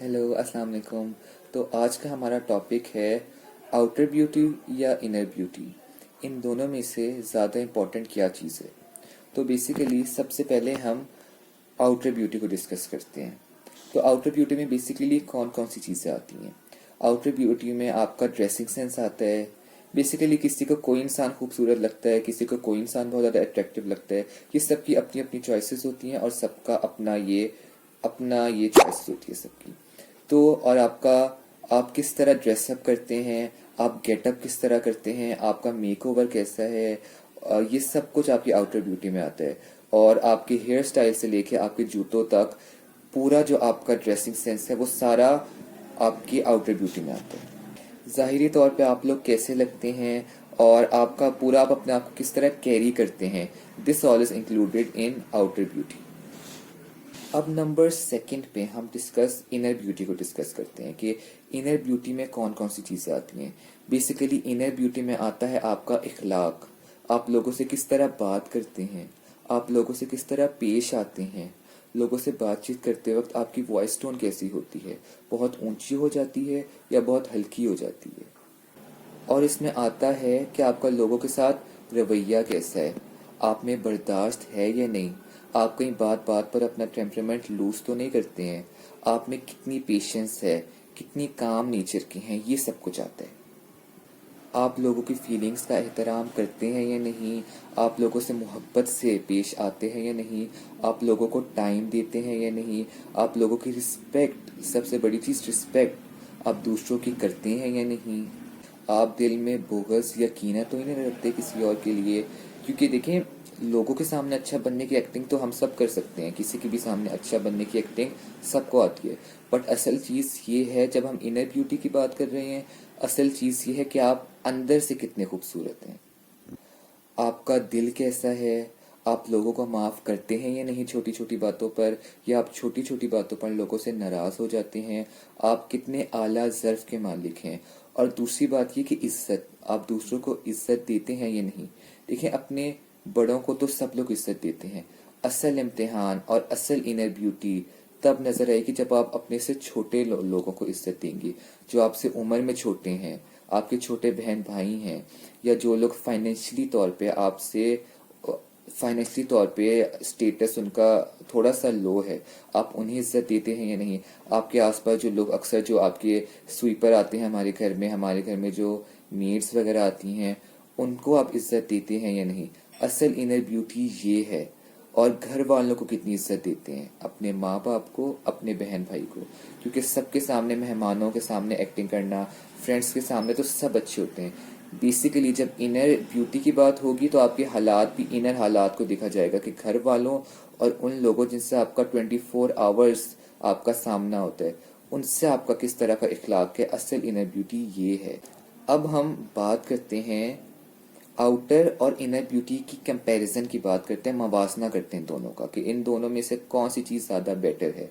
Hello अस्सलाम वालेकुम। तो आज का हमारा टॉपिक है आउटर ब्यूटी या इनर ब्यूटी। इन दोनों में से ज़्यादा इम्पोर्टेंट क्या चीज़ है। तो बेसिकली सबसे पहले हम आउटर ब्यूटी को डिस्कस करते हैं। तो आउटर ब्यूटी में बेसिकली कौन कौन सी चीज़ें आती हैं। आउटर ब्यूटी में आपका ड्रेसिंग सेंस आता है। बेसिकली किसी को कोई इंसान खूबसूरत लगता है, किसी को कोई इंसान बहुत ज़्यादा अट्रैक्टिव लगता है। ये सबकी अपनी अपनी चॉइसेस होती हैं और सबका अपना ये चॉइसेस होती है सबकी। तो और आप किस तरह ड्रेसअप करते हैं, आप गेटअप किस तरह करते हैं, आपका मेकओवर कैसा है, ये सब कुछ आपकी आउटर ब्यूटी में आता है। और आपके हेयर स्टाइल से लेके आपके जूतों तक पूरा जो आपका ड्रेसिंग सेंस है वो सारा आपकी आउटर ब्यूटी में आता है। ज़ाहिरी तौर पे आप लोग कैसे लगते हैं और आप अपने आप को किस तरह कैरी करते हैं, this all is included in outer beauty. अब नंबर सेकंड पे हम इनर ब्यूटी को डिस्कस करते हैं कि इनर ब्यूटी में कौन कौन सी चीज़ें आती हैं। बेसिकली इनर ब्यूटी में आता है आपका इखलाक, आप लोगों से किस तरह बात करते हैं, आप लोगों से किस तरह पेश आते हैं, लोगों से बातचीत करते वक्त आपकी वॉइस टोन कैसी होती है, बहुत ऊंची हो जाती है या बहुत हल्की हो जाती है। और इसमें आता है कि आपका लोगों के साथ रवैया कैसा है, आप में बर्दाश्त है या नहीं, आप कहीं बात बात पर अपना टेम्परामेंट लूज तो नहीं करते हैं, आप में कितनी पेशेंस है, कितनी काम नेचर के हैं, ये सब कुछ आता है। आप लोगों की फीलिंग्स का एहतराम करते हैं या नहीं, आप लोगों से मोहब्बत से पेश आते हैं या नहीं, आप लोगों को टाइम देते हैं या नहीं, आप लोगों की रिस्पेक्ट, सबसे बड़ी चीज़ रिस्पेक्ट आप दूसरों की करते हैं या नहीं, आप दिल में बोगस या कीना तो ही नहीं रखते किसी और के लिए। क्योंकि देखें, लोगों के सामने अच्छा बनने की एक्टिंग तो हम सब कर सकते हैं, किसी के भी सामने अच्छा बनने की एक्टिंग सबको आती है। बट असल चीज़ ये है, जब हम इनर ब्यूटी की बात कर रहे हैं, असल चीज़ ये है कि आप अंदर से कितने खूबसूरत हैं, आपका दिल कैसा है, आप लोगों को माफ़ करते हैं या नहीं छोटी छोटी बातों पर, या आप छोटी छोटी बातों पर लोगों से नाराज़ हो जाते हैं, आप कितने आला ज़र्फ़ के मालिक हैं। और दूसरी बात ये कि इज़्ज़त, आप दूसरों को इज़्ज़त देते हैं या नहीं। देखें, अपने बड़ों को तो सब लोग इज़्ज़त देते हैं। असल इम्तिहान और असल इनर ब्यूटी तब नज़र आएगी जब आप अपने से छोटे लोगों को इज़्ज़त देंगे, जो आपसे उम्र में छोटे हैं, आपके छोटे बहन भाई हैं, या जो लोग फाइनेंशियली तौर पे स्टेटस उनका थोड़ा सा लो है, आप उन्हें इज्जत देते हैं या नहीं। आपके आसपास जो लोग, अक्सर जो आपके स्वीपर आते हैं हमारे घर में जो मेड्स वगैरह आती हैं, उनको आप इज्जत देते हैं या नहीं। असल इनर ब्यूटी ये है। और घर वालों को कितनी इज्जत देते हैं, अपने माँ बाप को, अपने बहन भाई को। क्योंकि सबके सामने, मेहमानों के सामने एक्टिंग करना, फ्रेंड्स के सामने तो सब अच्छे होते हैं। बेसिकली जब इनर ब्यूटी की बात होगी तो आपके हालात भी इनर हालात को देखा जाएगा कि घर वालों और उन लोगों जिनसे आपका 24 आवर्स आपका सामना होता है, उनसे आपका किस तरह का इखलाक है। असल इनर ब्यूटी ये है। अब हम बात करते हैं आउटर और इनर ब्यूटी की कंपैरिजन की बात करते हैं, मवाजना करते हैं दोनों का कि इन दोनों में से कौन सी चीज़ ज़्यादा बेटर है।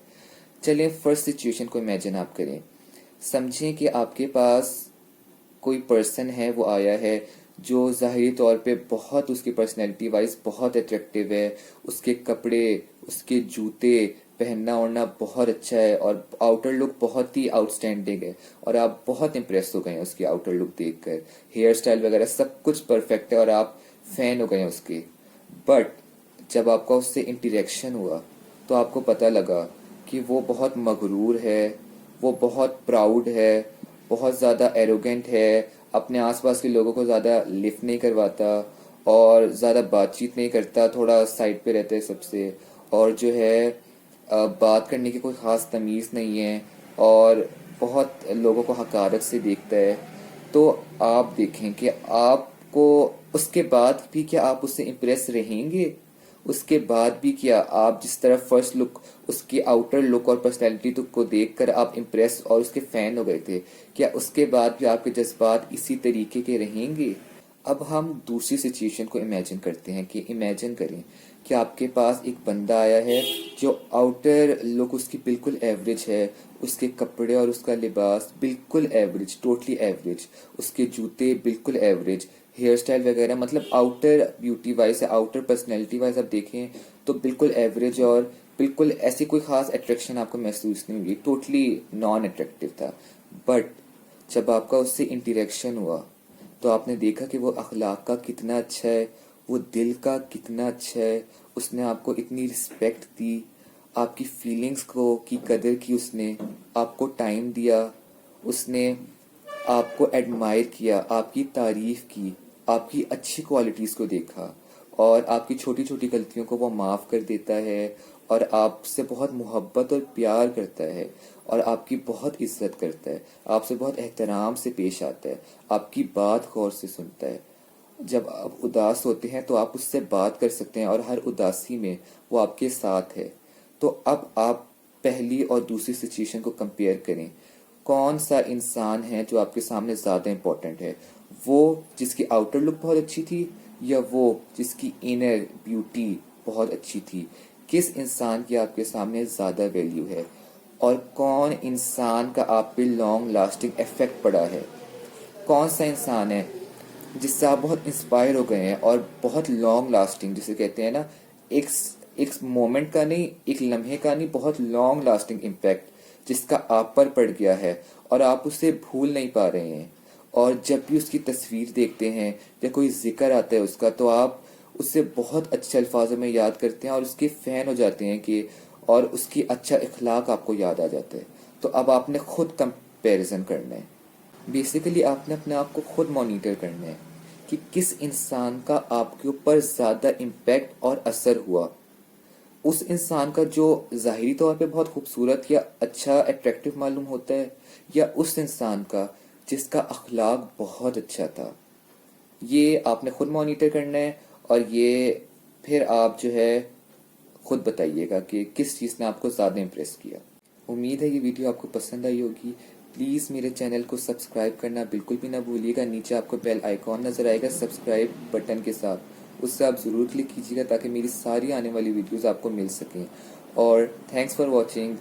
चलिए फर्स्ट सिचुएशन को इमेजिन आप करें। समझें कि आपके पास कोई पर्सन है, वो आया है जो ज़ाहिरी तौर पे बहुत, उसकी पर्सनैलिटी वाइज बहुत अट्रैक्टिव है, उसके कपड़े, उसके जूते, पहनना ओढ़ना बहुत अच्छा है और आउटर लुक बहुत ही आउटस्टैंडिंग है, और आप बहुत इम्प्रेस हो गए हैं उसकी आउटर लुक देखकर, हेयर स्टाइल वगैरह सब कुछ परफेक्ट है और आप फैन हो गए हैं उसके। बट जब आपका उससे इंटरेक्शन हुआ तो आपको पता लगा कि वो बहुत मगरूर है, वो बहुत प्राउड है, बहुत ज़्यादा एरोगेंट है, अपने आसपास के लोगों को ज़्यादा लिफ्ट नहीं करवाता और ज़्यादा बातचीत नहीं करता, थोड़ा साइड पे रहता है सबसे, और जो है बात करने की कोई ख़ास तमीज़ नहीं है, और बहुत लोगों को हकारत से देखता है। तो आप देखें कि आपको उसके बाद भी क्या आप उससे इम्प्रेस रहेंगे, उसके बाद भी क्या आप जिस तरह फर्स्ट लुक, उसकी आउटर लुक और पर्सनैलिटी को देखकर आप इम्प्रेस और उसके फ़ैन हो गए थे, क्या उसके बाद भी आपके जज्बात इसी तरीके के रहेंगे। अब हम दूसरी सिचुएशन को इमेजिन करते हैं कि इमेजिन करें कि आपके पास एक बंदा आया है जो आउटर लुक उसकी बिल्कुल एवरेज है, उसके कपड़े और उसका लिबास बिल्कुल एवरेज, टोटली एवरेज, उसके जूते बिल्कुल एवरेज, हेयर स्टाइल वगैरह, मतलब outer beauty wise, outer personality wise आप देखें तो बिल्कुल एवरेज और بالکل ایسی کوئی خاص اٹریکشن آپ کو محسوس نہیں ہوئی, ٹوٹلی نان اٹریکٹیو تھا. بٹ جب آپ کا اس سے انٹریکشن ہوا تو آپ نے دیکھا کہ وہ اخلاق کا کتنا اچھا ہے, وہ دل کا کتنا اچھا ہے, اس نے آپ کو اتنی رسپیکٹ دی, آپ کی فیلنگز کو کی قدر کی, اس نے آپ کو ٹائم دیا, اس نے آپ کو ایڈمائر کیا, آپ کی تعریف کی, آپ کی اچھی کوالٹیز کو دیکھا, اور آپ کی چھوٹی چھوٹی غلطیوں کو وہ معاف کر دیتا ہے, اور آپ سے بہت محبت اور پیار کرتا ہے, اور آپ کی بہت عزت کرتا ہے, آپ سے بہت احترام سے پیش آتا ہے, آپ کی بات غور سے سنتا ہے. جب آپ اداس ہوتے ہیں تو آپ اس سے بات کر سکتے ہیں, اور ہر اداسی میں وہ آپ کے ساتھ ہے. تو اب آپ پہلی اور دوسری سچویشن کو کمپیئر کریں. کون سا انسان ہے جو آپ کے سامنے زیادہ امپورٹنٹ ہے, وہ جس کی آؤٹر لک بہت اچھی تھی, یا وہ جس کی انر بیوٹی بہت اچھی تھی؟ کس انسان کی آپ کے سامنے زیادہ ویلیو ہے, اور کون انسان کا آپ پہ لانگ لاسٹنگ افیکٹ پڑا ہے؟ کون سا انسان ہے جس سے آپ بہت انسپائر ہو گئے ہیں, اور بہت لانگ لاسٹنگ, جسے کہتے ہیں نا, ایک ایک مومنٹ کا نہیں, ایک لمحے کا نہیں, بہت لانگ لاسٹنگ امپیکٹ جس کا آپ پر پڑ گیا ہے, اور آپ اسے بھول نہیں پا رہے ہیں. اور جب بھی اس کی تصویر دیکھتے ہیں یا کوئی ذکر آتا ہے اس کا, تو آپ اسے بہت اچھے الفاظوں میں یاد کرتے ہیں, اور اس کے فین ہو جاتے ہیں کہ, اور اس کی اچھا اخلاق آپ کو یاد آ جاتا ہے. تو اب آپ نے خود کمپیریزن کرنا ہے. بیسیکلی آپ نے اپنے آپ کو خود مانیٹر کرنا ہے کہ کس انسان کا آپ کے اوپر زیادہ امپیکٹ اور اثر ہوا. اس انسان کا جو ظاہری طور پہ بہت خوبصورت یا اچھا اٹریکٹیو معلوم ہوتا ہے, یا اس انسان کا جس کا اخلاق بہت اچھا تھا. یہ آپ نے خود مانیٹر کرنا ہے, اور یہ پھر آپ جو ہے خود بتائیے گا کہ کس چیز نے آپ کو زیادہ امپریس کیا. امید ہے یہ ویڈیو آپ کو پسند آئی ہوگی. پلیز میرے چینل کو سبسکرائب کرنا بالکل بھی نہ بھولیے گا. نیچے آپ کو بیل آئیکن نظر آئے گا سبسکرائب بٹن کے ساتھ, اس سے آپ ضرور کلک کیجیے گا تاکہ میری ساری آنے والی ویڈیوز آپ کو مل سکیں. اور تھینکس فار واچنگ.